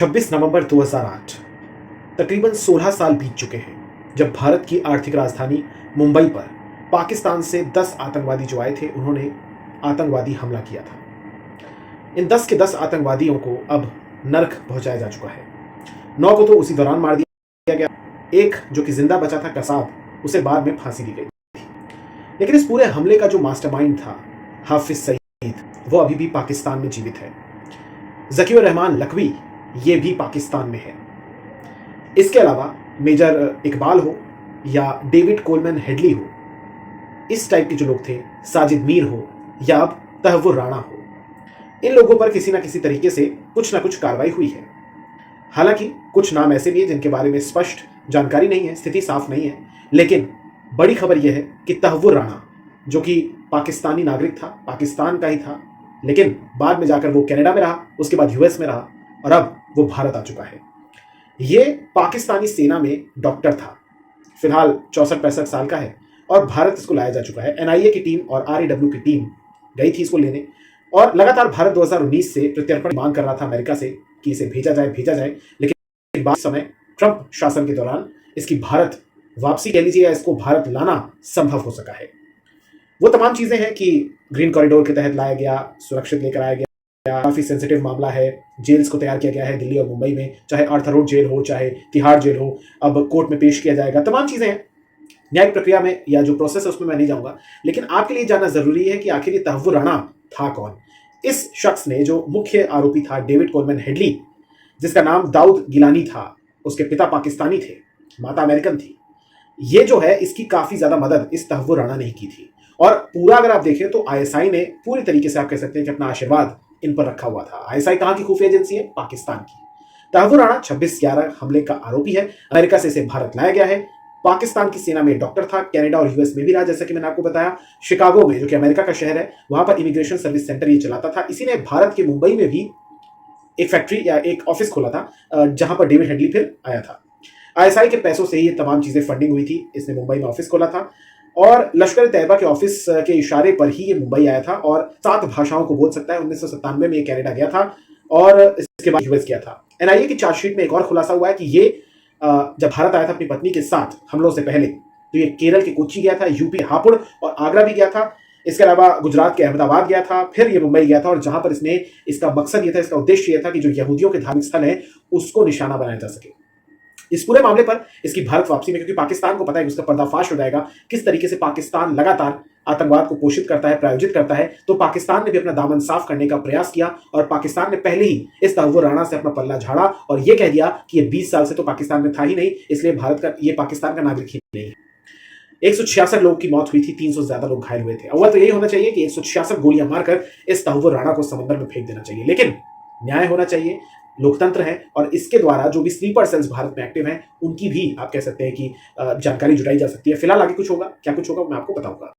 26 नवंबर 2008 तकरीबन 16 साल बीत चुके हैं जब भारत की आर्थिक राजधानी मुंबई पर पाकिस्तान से 10 आतंकवादी जो आए थे उन्होंने आतंकवादी हमला किया था। इन 10 के 10 आतंकवादियों को अब नर्क पहुंचाया जा चुका है। 9 को तो उसी दौरान मार दिया गया। एक जो कि जिंदा बचा था कसाब, उसे बाद में फांसी दी गई थी। लेकिन इस पूरे हमले का जो मास्टरमाइंड था हाफिज सईद, वो अभी भी पाकिस्तान में जीवित है। ज़कीउर रहमान लखवी ये भी पाकिस्तान में है। इसके अलावा मेजर इकबाल हो या डेविड कोलमैन हेडली हो, इस टाइप के जो लोग थे, साजिद मीर हो या अब तहव्वुर राणा हो, इन लोगों पर किसी ना किसी तरीके से कुछ ना कुछ कार्रवाई हुई है। हालांकि कुछ नाम ऐसे भी हैं जिनके बारे में स्पष्ट जानकारी नहीं है, स्थिति साफ नहीं है। लेकिन बड़ी खबर यह है कि तहव्वुर राणा, जो कि पाकिस्तानी नागरिक था, पाकिस्तान का ही था, लेकिन बाद में जाकर वो कनाडा में रहा, उसके बाद यूएस में रहा और अब वो भारत आ चुका है। ये पाकिस्तानी सेना में डॉक्टर था, फिलहाल 64-65 साल का है और भारत इसको लाया जा चुका है। एनआईए की टीम और आरईडब्ल्यू की टीम गई थी इसको लेने और लगातार भारत 2019 से प्रत्यर्पण मांग कर रहा था अमेरिका से कि इसे भेजा जाए। लेकिन बाद समय ट्रंप शासन के दौरान इसकी भारत वापसी कह लीजिए या इसको भारत लाना संभव हो सका है। वो तमाम चीजें हैं कि ग्रीन कॉरिडोर के तहत लाया गया, सुरक्षित लेकर आया गया, काफी सेंसिटिव मामला है, जेल्स को तैयार किया गया है दिल्ली और मुंबई में, चाहे आर्थर रोड जेल हो, चाहे तिहाड़ जेल हो, अब कोर्ट में पेश किया जाएगा। तमाम चीजें हैं, न्यायिक प्रक्रिया में या जो प्रोसेस है उसमें मैं नहीं जाऊंगा। लेकिन आपके लिए जानना जरूरी है कि आखिर ये तहव्वुर राणा था कौन। इस शख्स ने, जो मुख्य आरोपी था डेविड कोलमैन हेडली, जिसका नाम दाऊद गिलानी था, उसके पिता पाकिस्तानी थे, माता अमेरिकन थी, ये जो है इसकी काफी ज्यादा मदद इस तहव्वुर राणा ने ही की थी। और पूरा अगर आप देखें तो आईएसआई ने पूरी तरीके से, आप कह सकते हैं कि अपना आशीर्वाद इन पर रखा हुआ था। आईएसआई कहां की खुफिया एजेंसी है? पाकिस्तान की। तहव्वुर राणा 26/11 हमले का आरोपी है। अमेरिका से इसे भारत लाया गया है। पाकिस्तान की सेना में डॉक्टर था, कनाडा और यूएस में भी रहा, जैसा कि मैंने आपको बताया। शिकागो में, जो कि अमेरिका का शहर है, वहां पर इमिग्रेशन सर्विस सेंटर ये चलाता था। इसी ने भारत के मुंबई में भी एक फैक्ट्री या एक ऑफिस खोला था, जहां पर डेविड हेडली फिर आया था। आईएसआई के पैसों से ही ये तमाम चीजें फंडिंग हुई थी। इसने मुंबई में ऑफिस खोला था और लश्कर तैयबा के ऑफिस के इशारे पर ही ये मुंबई आया था और 7 भाषाओं को बोल सकता है। 1997 में ये कनाडा गया था और इसके बाद यूएस गया था। एनआईए की चार्जशीट में एक और खुलासा हुआ है कि ये जब भारत आया था अपनी पत्नी के साथ हमलों से पहले, तो ये केरल के कोच्चि गया था, यूपी हापुड़ और आगरा भी गया था। इसके अलावा गुजरात के अहमदाबाद गया था, फिर ये मुंबई गया था और जहां पर इसका मकसद ये था, इसका उद्देश्य ये था कि जो यहूदियों के धार्मिक स्थल है उसको निशाना बनाया जा सके। इस पूरे मामले पर इसकी भारत वापसी में, क्योंकि पाकिस्तान को पता है कि उसका पर्दाफाश हो जाएगा, किस तरीके से पाकिस्तान लगातार आतंकवाद को पोषित करता है, प्रायोजित करता है, तो पाकिस्तान ने भी अपना दामन साफ करने का प्रयास किया और पाकिस्तान ने पहले ही इस तहव्वुर राणा से अपना पल्ला झाड़ा और यह कह दिया कि ये 20 साल से तो पाकिस्तान में था ही नहीं, इसलिए भारत का, ये पाकिस्तान का नागरिक ही नहीं है। 166 लोगों की मौत हुई थी, 300 से ज्यादा लोग घायल हुए थे। अव्वल तो यही होना चाहिए कि 166 गोलियां मारकर इस तहव्वुर राणा को समंदर में फेंक देना चाहिए, लेकिन न्याय होना चाहिए, लोकतंत्र है और इसके द्वारा जो भी स्लीपर सेल्स भारत में एक्टिव हैं उनकी भी, आप कह सकते हैं कि जानकारी जुटाई जा सकती है। फिलहाल आगे कुछ होगा, क्या कुछ होगा मैं आपको बताऊंगा।